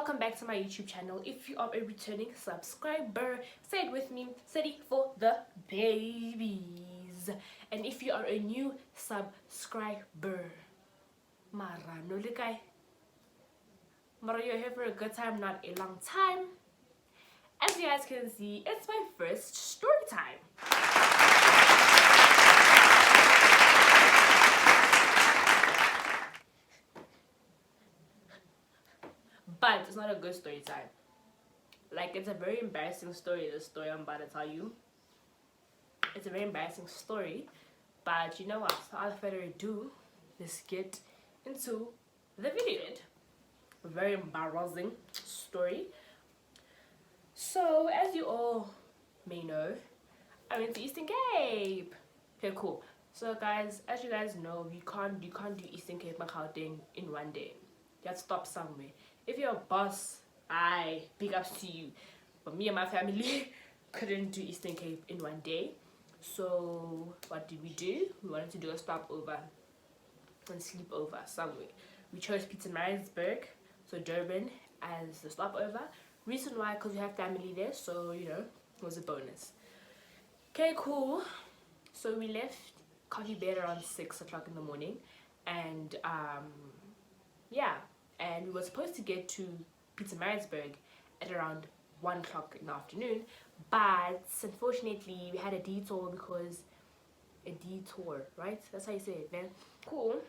welcome back to my YouTube channel. If you are a returning subscriber, say it with me, Sedi for the babies. And if you are a new subscriber, Mara no likai. Mara, you're here for a good time, not a long time. As you guys can see, it's my first story time. But it's not a good story time. Like, it's a very embarrassing story, the story I'm about to tell you. It's a very embarrassing story. But you know what? Without further ado, let's get into the video. A very embarrassing story. So, as you all may know, I went to Eastern Cape. Okay, cool. So guys, as you guys know, you can't do Eastern Cape Gauteng in one day. You have to stop somewhere. If you're a boss, big ups to you. But me and my family couldn't do Eastern Cape in one day. So what did we do? We wanted to do a stopover and sleep over somewhere. We chose Pietermaritzburg, so Durban, as the stopover. Reason why, because we have family there, so you know, it was a bonus. Okay, cool. So we left coffee bed around 6 o'clock in the morning, and yeah, and we were supposed to get to Pietermaritzburg at around 1 o'clock in the afternoon, but unfortunately we had a detour because right? That's how you say it, man. Cool.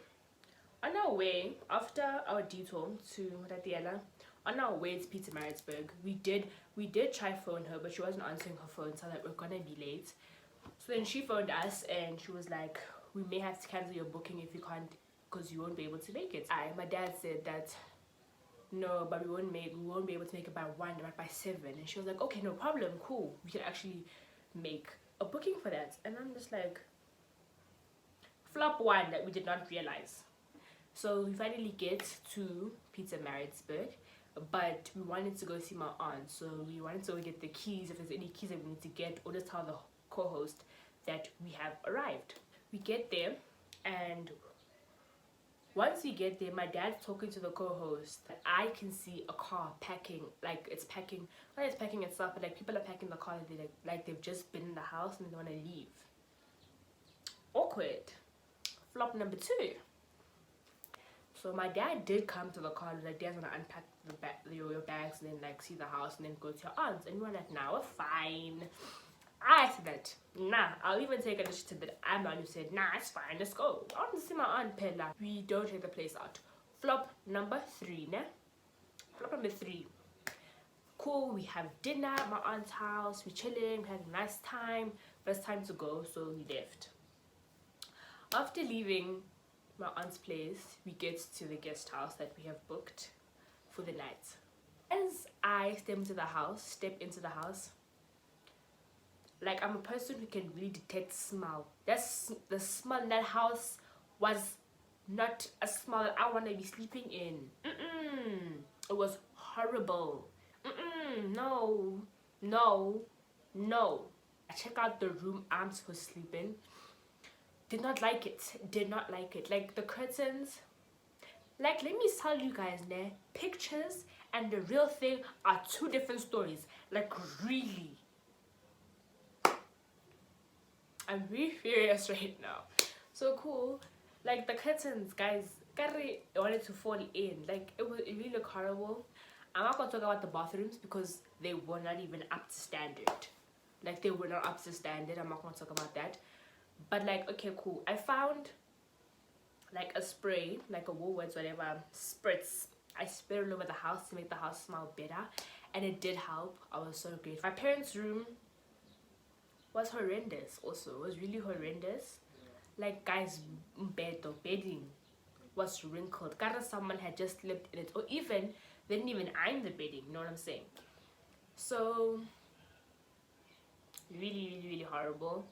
On our way, after our detour to Ratiela, on our way to Pietermaritzburg, we did try phone her, but she wasn't answering her phone, so like, we're gonna be late. So then she phoned us and she was like, we may have to cancel your booking if you can't, because you won't be able to make it. My dad said that no, but we won't be able to make it by 1, but by 7. And she was like, okay, no problem, cool, we can actually make a booking for that. And I'm just like, flop one that we did not realize. So we finally get to Pietermaritzburg, but we wanted to go see my aunt, so we wanted to get the keys, if there's any keys that we need to get, or just tell the co-host that we have arrived. We get there, and once we get there, my dad's talking to the co-host that I can see a car packing, like it's packing, not it's packing itself, but like people are packing the car, they like they've just been in the house and they want to leave. Awkward. Flop number 2. So my dad did come to the car, like, dad's gonna unpack your bags and then like see the house and then go to your aunt's, and we were like, nah, we're fine. I said that, nah, I'll even take initiative that I'm the one who said, nah, it's fine, let's go. I want to see my aunt Pella. We don't take the place out. Flop number 3, ne? Flop number 3. Cool, we have dinner at my aunt's house, we're chilling, we had a nice time, but it's time to go, so we left. After leaving my aunt's place, we get to the guest house that we have booked for the night. As I step into the house, like, I'm a person who can really detect smell. That's the smell in that house was not a smell that I want to be sleeping in. It was horrible. No. I check out the room I'm supposed to sleep in. Did not like it. Like, the curtains, like, let me tell you guys, ne, pictures and the real thing are 2 different stories. Like, really. I'm really furious right now. So cool. Like, the curtains, guys, I wanted to fall in. Like, it really looked horrible. I'm not gonna talk about the bathrooms because they were not even up to standard. Like, they were not up to standard. I'm not gonna talk about that. But like, okay, cool, I found like a spray, like a Woolworths, whatever, spritz. I sprayed it all over the house to make the house smell better, and it did help. I was so grateful. My parents' room was horrendous also. It was really horrendous. Like, guys, bedding was wrinkled. Someone had just slept in it, or even they didn't even iron the bedding, you know what I'm saying? So really horrible,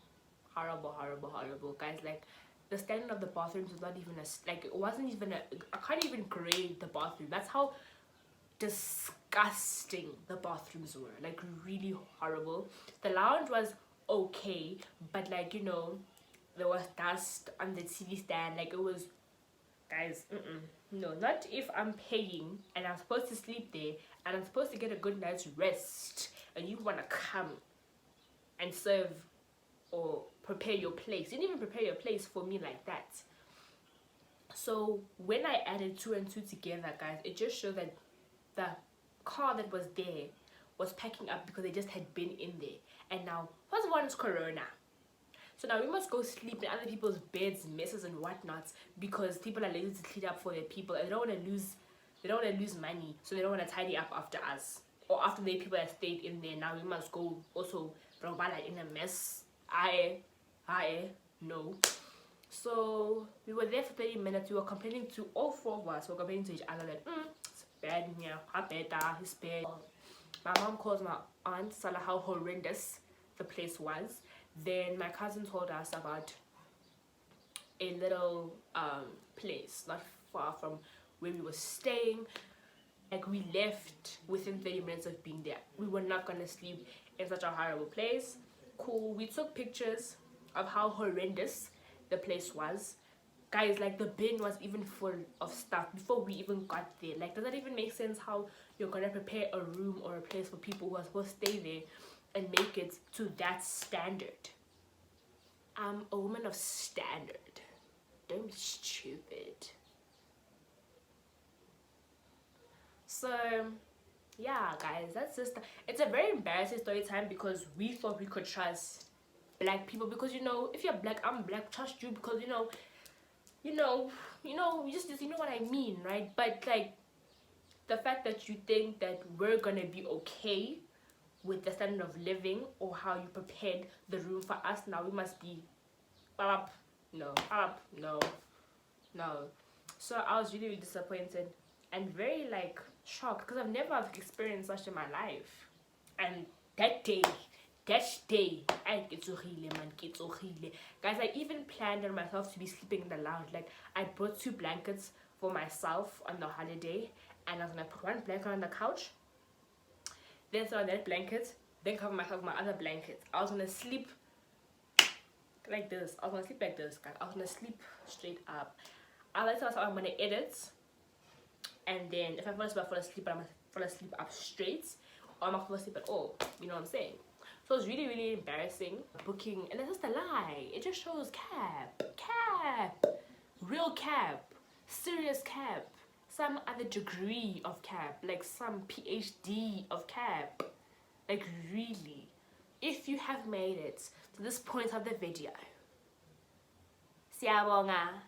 guys. Like, the standard of the bathrooms was not even like, it wasn't even I can't even grade the bathroom. That's how disgusting the bathrooms were. Like, really horrible. The lounge was okay, but like, you know, there was dust on the TV stand. Like, it was Guys, no, not if I'm paying and I'm supposed to sleep there and I'm supposed to get a good night's rest and you want to come and serve or prepare your place. You didn't even prepare your place for me like that. So when I added 2 and 2 together, guys, it just showed that the car that was there was packing up because they just had been in there. And now, first of all, it's Corona. So now we must go sleep in other people's beds, messes and whatnot, because people are lazy to clean up for their people and they don't want to lose money, so they don't want to tidy up after us or after the people that stayed in there. Now we must go also in a mess. No. So we were there for 30 minutes. We were complaining to all 4 of us. We were complaining to each other that it's bad in here, it's bad. My mom calls my aunt Salah how horrendous the place was. Then my cousin told us about a little place not far from where we were staying. Like, we left within 30 minutes of being there. We were not gonna sleep in such a horrible place. Cool. We took pictures of how horrendous the place was. Guys, like, the bin was even full of stuff before we even got there. Like, does that even make sense how you're gonna prepare a room or a place for people who are supposed to stay there and make it to that standard? I'm a woman of standard. Don't be stupid. So yeah, guys, that's just it's a very embarrassing story time because we thought we could trust black people, because you know, if you're black, I'm black, trust you because you know what I mean, right? But like, the fact that you think that we're gonna be okay with the standard of living or how you prepared the room for us, now we must be no. So I was really, really disappointed and very like shocked because I've never experienced such in my life. And that day I get so guys, I even planned on myself to be sleeping in the lounge. Like, I brought 2 blankets for myself on the holiday, and I was gonna put 1 blanket on the couch, then throw on that blanket, then cover myself with my other blanket. I was gonna sleep like this. I was gonna sleep like this, guys. I was gonna sleep straight up. I like to myself I'm gonna edit, and then if I fall asleep, I'm gonna fall asleep up straight, or I'm not fall asleep at all. You know what I'm saying? So it's really, really embarrassing booking, and that's just a lie. It just shows cap, real cap, serious cap, some other degree of cap, like some PhD of cap. Like, really, if you have made it to this point of the video, siyabonga,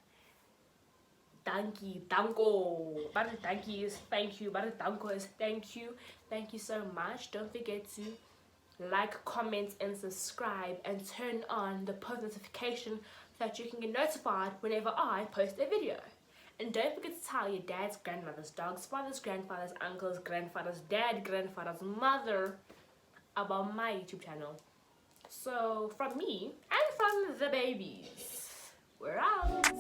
danko, but danki is thank you, but danko is thank you so much. Don't forget to like, comment and subscribe and turn on the post notification so that you can get notified whenever I post a video. And don't forget to tell your dads, grandmothers, dogs, fathers, grandfathers, uncles, grandfathers, dad, grandfathers, mother about my YouTube channel. So from me and from the babies, we're out.